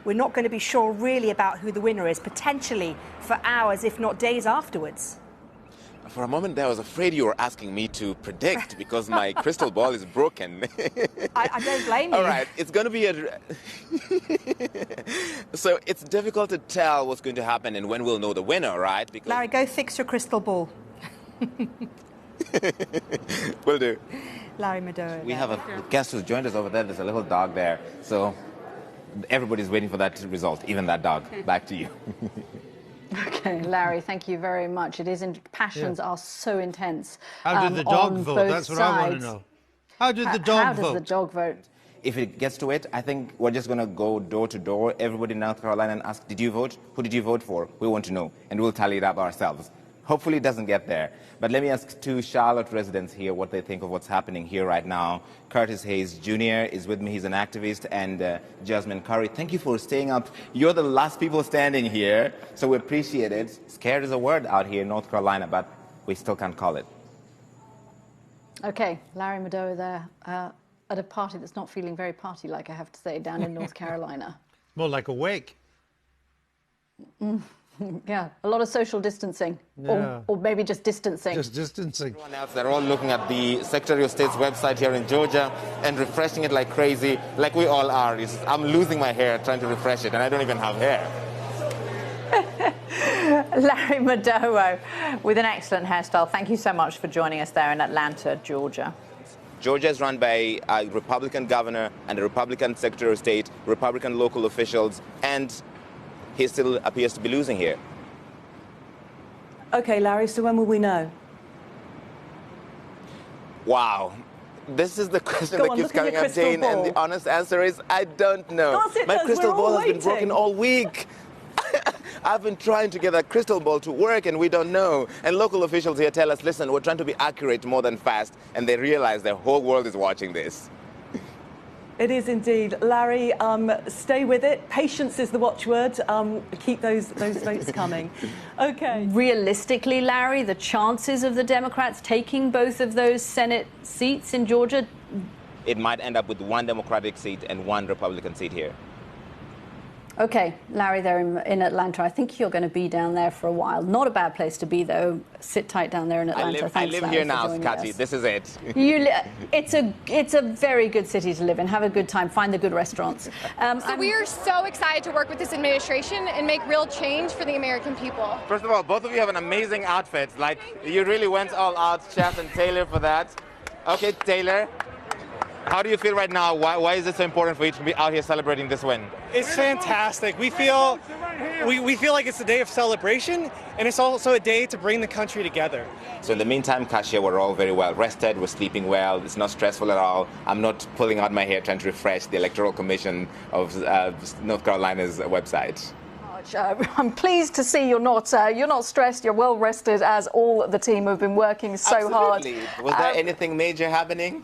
we're not going to be sure really about who the winner is, potentially for hours, if not days afterwards. For a moment there, I was afraid you were asking me to predict because my crystal ball is broken. I don't blame you. All right, it's going to be a... So it's difficult to tell what's going to happen and when we'll know the winner, right? Because... Larry, go fix your crystal ball. Will do. Larry Madowo. We have a guest who's joined us over there. There's a little dog there. So everybody's waiting for that result, even that dog. Back to you. Okay, Larry, thank you very much. Passions are so intense. How did the dog vote? That's what I want to know. How did the dog vote? How does the dog vote? If it gets to it, I think we're just going to go door to door, everybody in North Carolina, and ask, did you vote? Who did you vote for? We want to know, and we'll tally it up ourselves. Hopefully it doesn't get there. But let me ask two Charlotte residents here what they think of what's happening here right now. Curtis Hayes Jr. is with me. He's an activist. And Jasmine Curry, thank you for staying up. You're the last people standing here, so we appreciate it. Scared is a word out here in North Carolina, but we still can't call it. Okay, Larry Madowo there at a party that's not feeling very party-like, I have to say, down in North Carolina. More like a wake. Yeah, a lot of social distancing, yeah. or maybe just distancing. Just distancing. Everyone else, they're all looking at the Secretary of State's website here in Georgia and refreshing it like crazy, like we all are. I'm losing my hair trying to refresh it, and I don't even have hair. Larry Madowo, with an excellent hairstyle. Thank you so much for joining us there in Atlanta, Georgia. Georgia is run by a Republican governor and a Republican Secretary of State, Republican local officials, and he still appears to be losing here. OK, Larry, so when will we know? Wow. This is the question that keeps coming up, Jane, and the honest answer is I don't know. My crystal ball has been broken all week. I've been trying to get that crystal ball to work, and we don't know. And local officials here tell us, listen, we're trying to be accurate more than fast, and they realize the whole world is watching this. It is indeed. Larry, stay with it. Patience is the watchword. Keep those votes coming. OK. Realistically, Larry, the chances of the Democrats taking both of those Senate seats in Georgia? It might end up with one Democratic seat and one Republican seat here. OK, Larry, there in Atlanta. I think you're going to be down there for a while. Not a bad place to be, though. Sit tight down there in Atlanta. I live here now, Scotty. This is it. It's a very good city to live in. Have a good time. Find the good restaurants. So we are so excited to work with this administration and make real change for the American people. First of all, both of you have an amazing outfit. Like, you really went all out, Chef and Taylor, for that. OK, Taylor. How do you feel right now? Why is it so important for you to be out here celebrating this win? It's fantastic. We feel like it's a day of celebration, and it's also a day to bring the country together. So in the meantime, Kasia, we're all very well rested. We're sleeping well. It's not stressful at all. I'm not pulling out my hair trying to refresh the Electoral Commission of North Carolina's website. I'm pleased to see you're not stressed. You're well rested, as all the team have been working so hard. Was there anything major happening?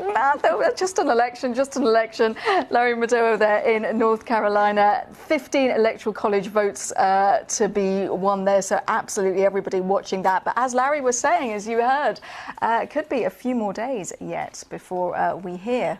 Just an election. Larry Madowo there in North Carolina. 15 electoral college votes to be won there, so absolutely everybody watching that. But as Larry was saying, as you heard, it could be a few more days yet before we hear